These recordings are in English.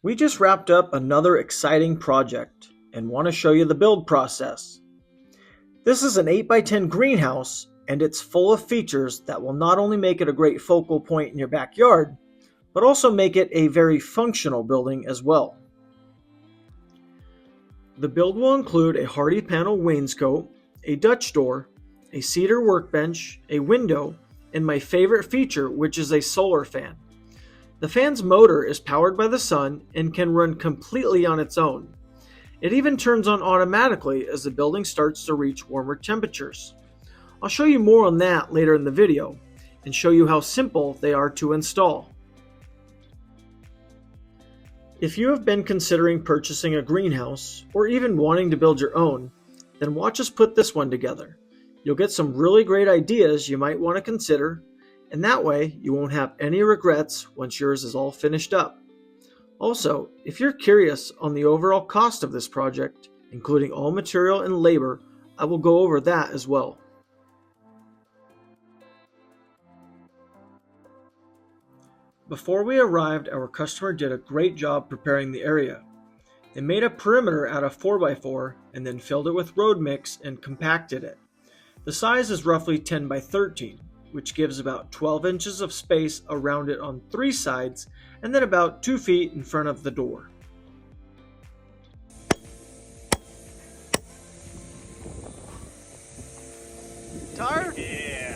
We just wrapped up another exciting project and want to show you the build process. This is an 8x10 greenhouse and it's full of features that will not only make it a great focal point in your backyard, but also make it a very functional building as well. The build will include a Hardie panel wainscot, a Dutch door, a cedar workbench, a window, and my favorite feature, which is a solar fan. The fan's motor is powered by the sun and can run completely on its own. It even turns on automatically as the building starts to reach warmer temperatures. I'll show you more on that later in the video and show you how simple they are to install. If you have been considering purchasing a greenhouse or even wanting to build your own, then watch us put this one together. You'll get some really great ideas you might want to consider, and that way you won't have any regrets once yours is all finished up. Also, if you're curious on the overall cost of this project, including all material and labor, I will go over that as well. Before we arrived, our customer did a great job preparing the area. They made a perimeter out of 4x4 and then filled it with road mix and compacted it. The size is roughly 10 by 13, which gives about 12 inches of space around it on 3 sides and then about 2 feet in front of the door. Tired? Yeah.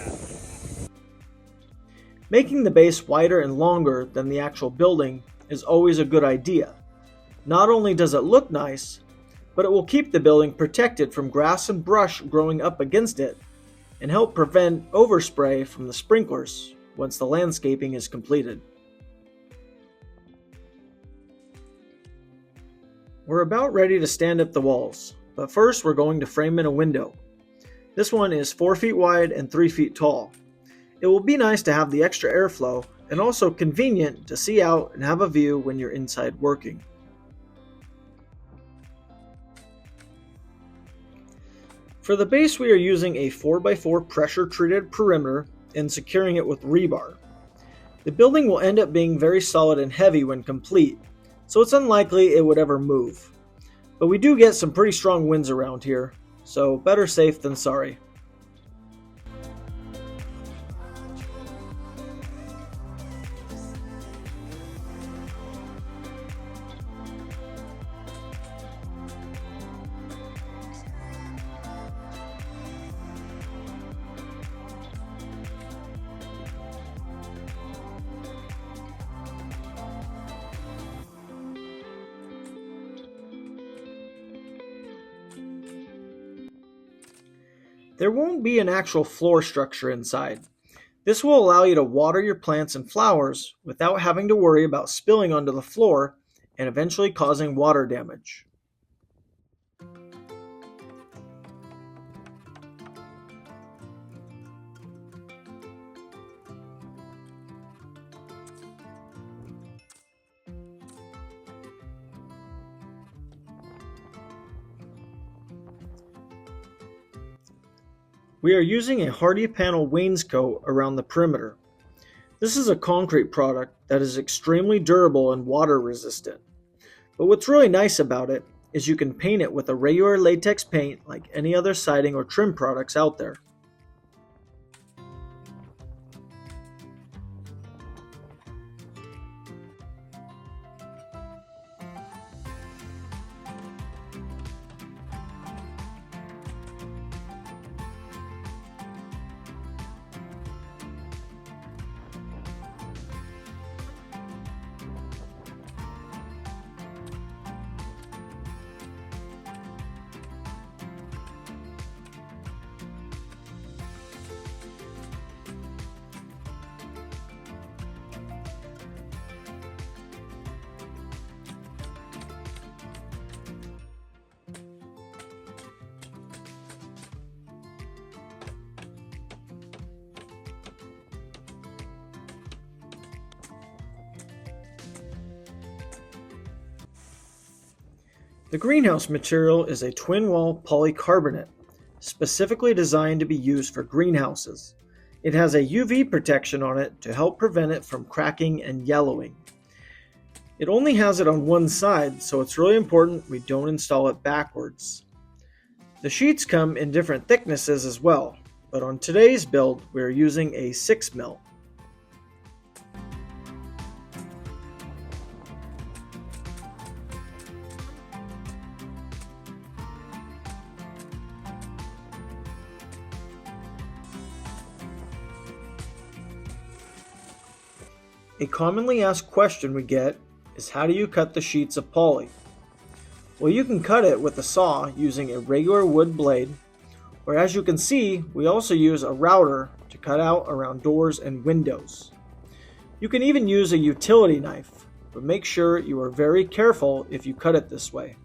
Making the base wider and longer than the actual building is always a good idea. Not only does it look nice, but it will keep the building protected from grass and brush growing up against it and help prevent overspray from the sprinklers once the landscaping is completed. We're about ready to stand up the walls, but first we're going to frame in a window. This one is 4 feet wide and 3 feet tall. It will be nice to have the extra airflow and also convenient to see out and have a view when you're inside working. For the base, we are using a 4x4 pressure treated perimeter and securing it with rebar. The building will end up being very solid and heavy when complete, so it's unlikely it would ever move. But we do get some pretty strong winds around here, so better safe than sorry. There won't be an actual floor structure inside. This will allow you to water your plants and flowers without having to worry about spilling onto the floor and eventually causing water damage. We are using a Hardie panel wainscot around the perimeter. This is a concrete product that is extremely durable and water resistant. But what's really nice about it is you can paint it with a regular latex paint like any other siding or trim products out there. The greenhouse material is a twin-wall polycarbonate, specifically designed to be used for greenhouses. It has a UV protection on it to help prevent it from cracking and yellowing. It only has it on one side, so it's really important we don't install it backwards. The sheets come in different thicknesses as well, but on today's build we're using a 6mm. A commonly asked question we get is, how do you cut the sheets of poly? Well, you can cut it with a saw using a regular wood blade, or as you can see, we also use a router to cut out around doors and windows. You can even use a utility knife, but make sure you are very careful if you cut it this way.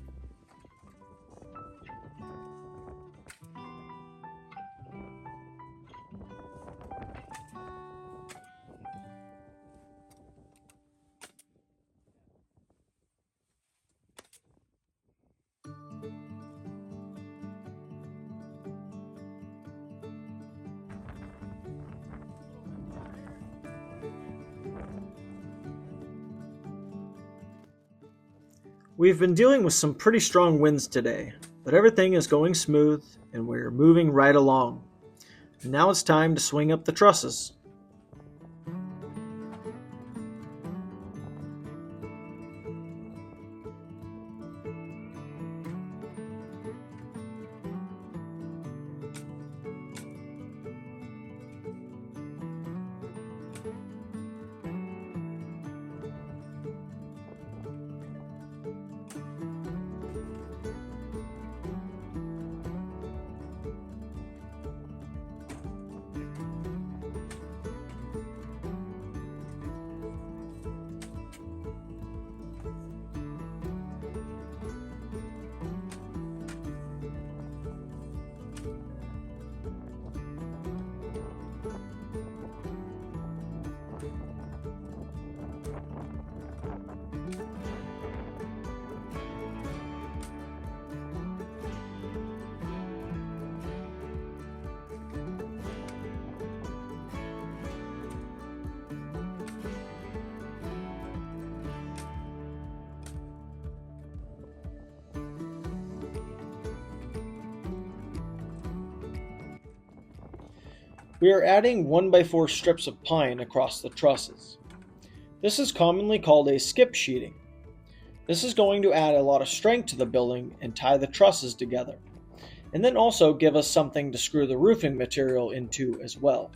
We've been dealing with some pretty strong winds today, but everything is going smooth and we're moving right along. And now it's time to swing up the trusses. We are adding 1x4 strips of pine across the trusses. This is commonly called a skip sheeting. This is going to add a lot of strength to the building and tie the trusses together, and then also give us something to screw the roofing material into as well.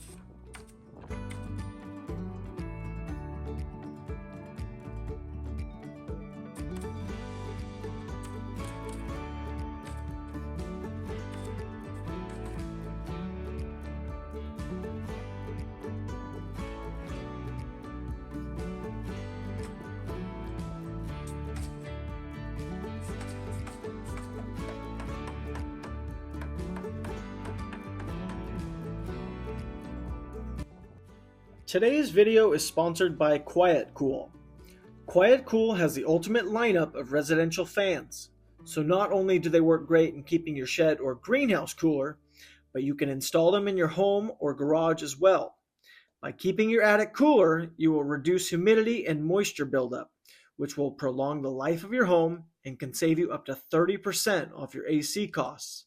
Today's video is sponsored by QuietCool. QuietCool has the ultimate lineup of residential fans. So not only do they work great in keeping your shed or greenhouse cooler, but you can install them in your home or garage as well. By keeping your attic cooler, you will reduce humidity and moisture buildup, which will prolong the life of your home and can save you up to 30% off your AC costs.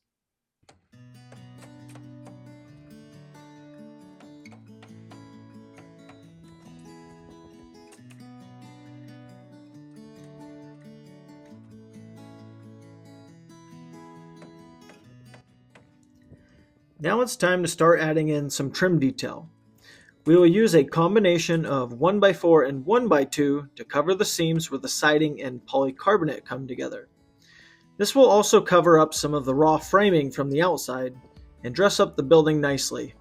Now it's time to start adding in some trim detail. We will use a combination of 1x4 and 1x2 to cover the seams where the siding and polycarbonate come together. This will also cover up some of the raw framing from the outside and dress up the building nicely.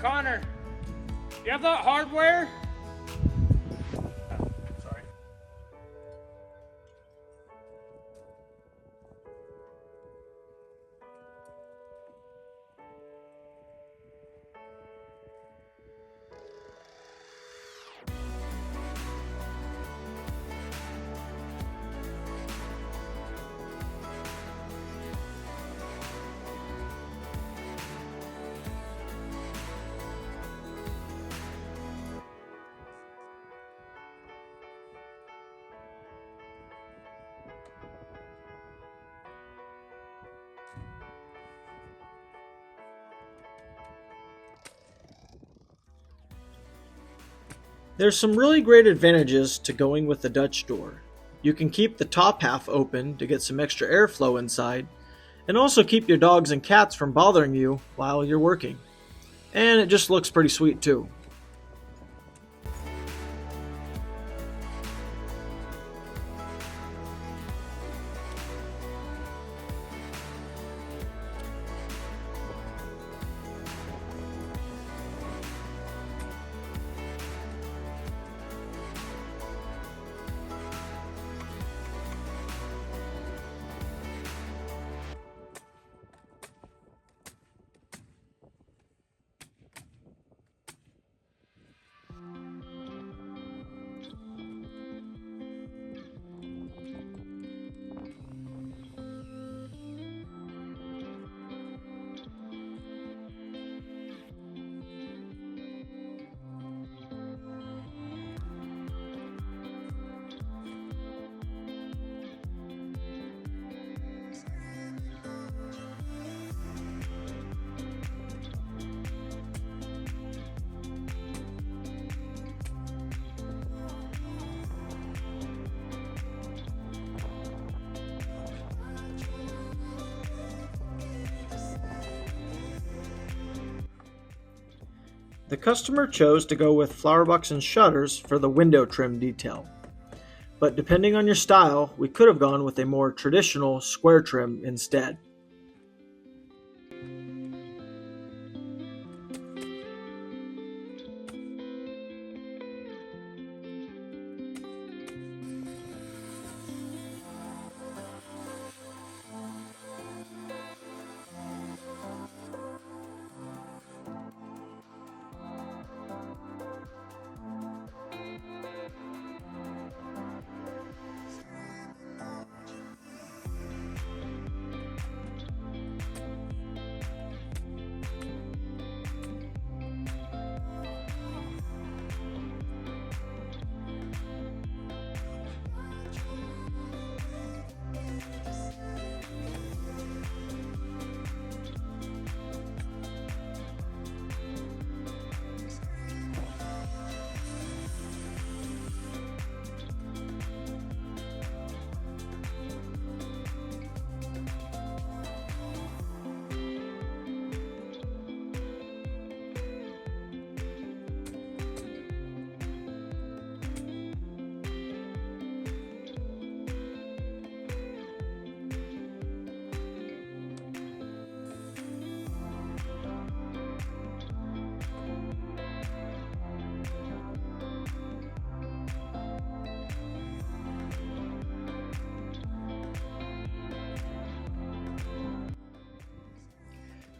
Connor, do you have that hardware? Sorry. There's some really great advantages to going with the Dutch door. You can keep the top half open to get some extra airflow inside, and also keep your dogs and cats from bothering you while you're working. And it just looks pretty sweet too. The customer chose to go with flower box and shutters for the window trim detail. But depending on your style, we could have gone with a more traditional square trim instead.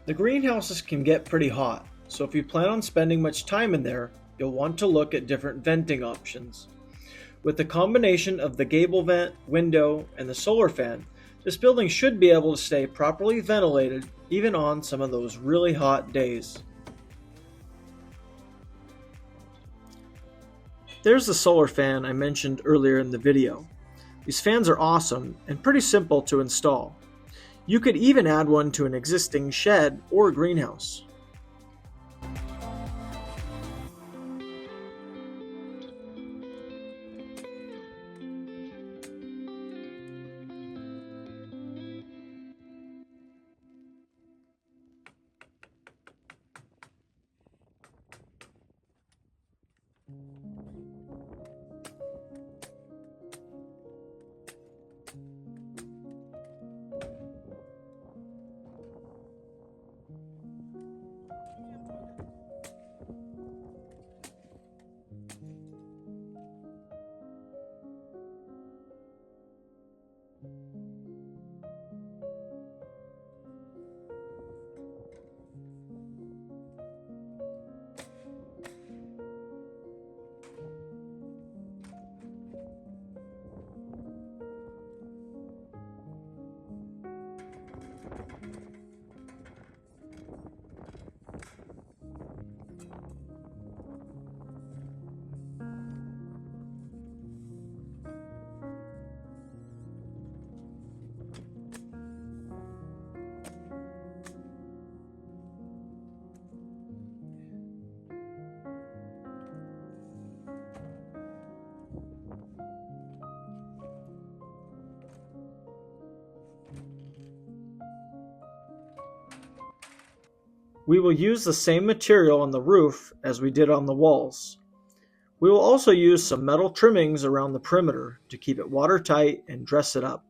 The greenhouses can get pretty hot, so if you plan on spending much time in there, you'll want to look at different venting options. With the combination of the gable vent, window, and the solar fan, this building should be able to stay properly ventilated even on some of those really hot days. There's the solar fan I mentioned earlier in the video. These fans are awesome and pretty simple to install. You could even add one to an existing shed or greenhouse. We will use the same material on the roof as we did on the walls. We will also use some metal trimmings around the perimeter to keep it watertight and dress it up.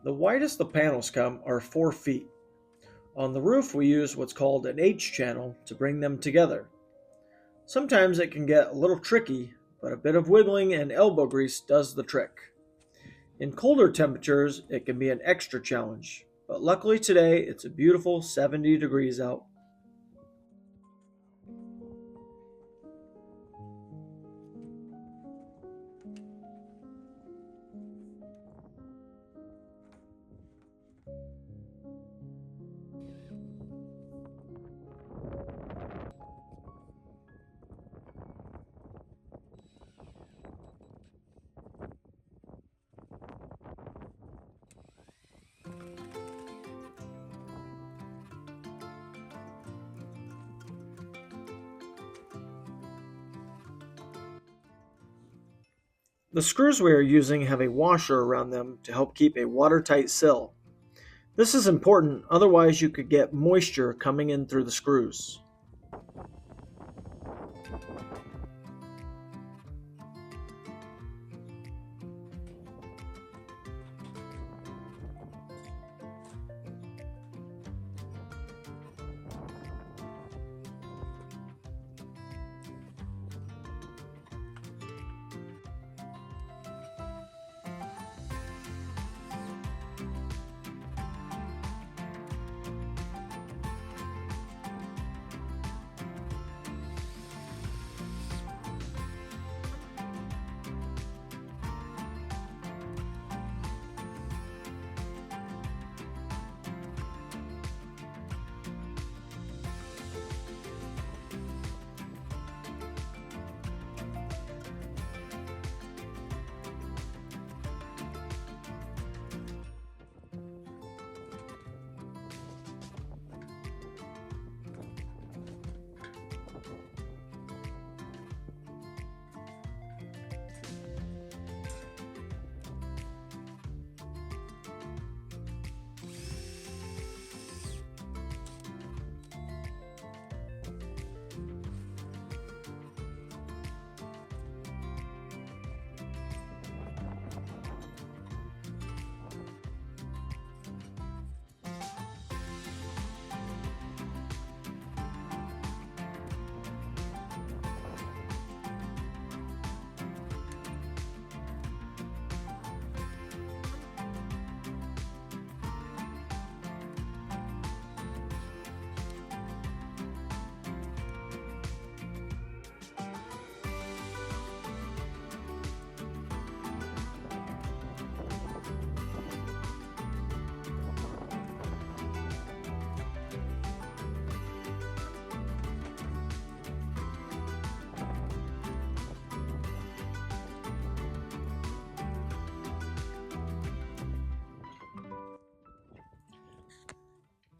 The widest the panels come are 4 feet. On the roof we use what's called an H channel to bring them together. Sometimes it can get a little tricky, but a bit of wiggling and elbow grease does the trick. In colder temperatures it can be an extra challenge, but luckily today it's a beautiful 70 degrees out. The screws we are using have a washer around them to help keep a watertight sill. This is important, otherwise you could get moisture coming in through the screws.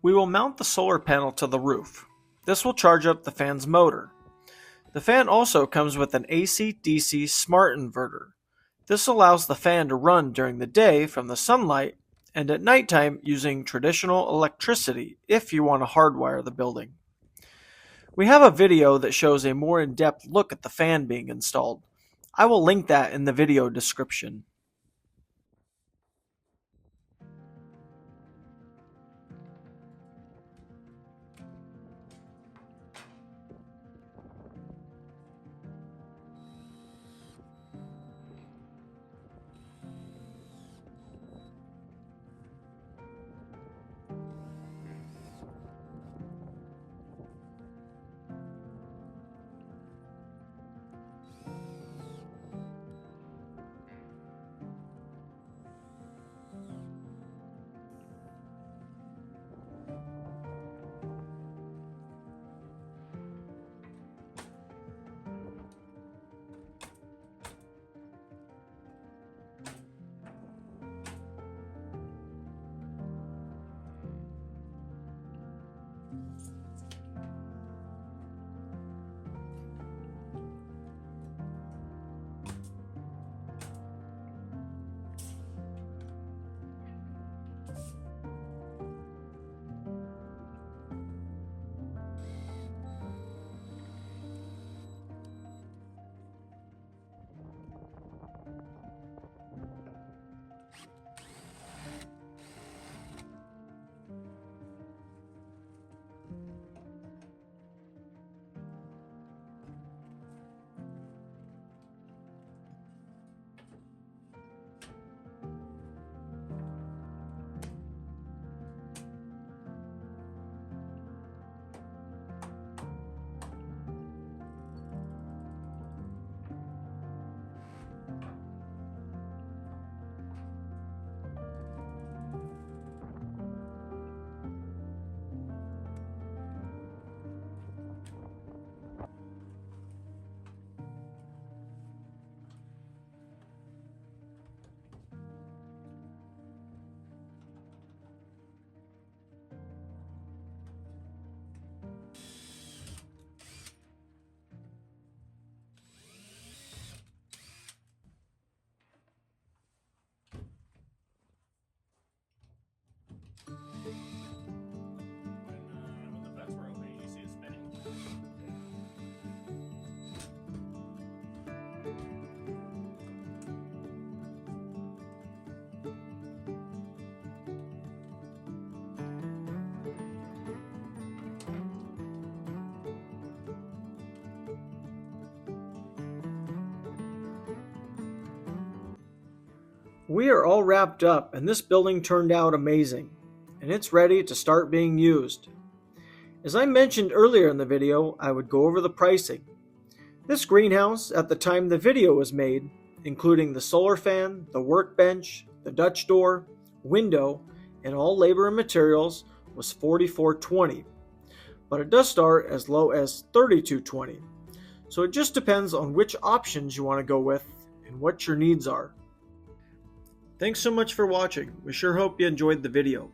We will mount the solar panel to the roof. This will charge up the fan's motor. The fan also comes with an AC/DC smart inverter. This allows the fan to run during the day from the sunlight and at nighttime using traditional electricity if you want to hardwire the building. We have a video that shows a more in-depth look at the fan being installed. I will link that in the video description. We are all wrapped up and this building turned out amazing, and it's ready to start being used. As I mentioned earlier in the video, I would go over the pricing. This greenhouse, at the time the video was made, including the solar fan, the workbench, the Dutch door, window, and all labor and materials, was $44.20, but it does start as low as $32.20. So it just depends on which options you want to go with and what your needs are. Thanks so much for watching. We sure hope you enjoyed the video.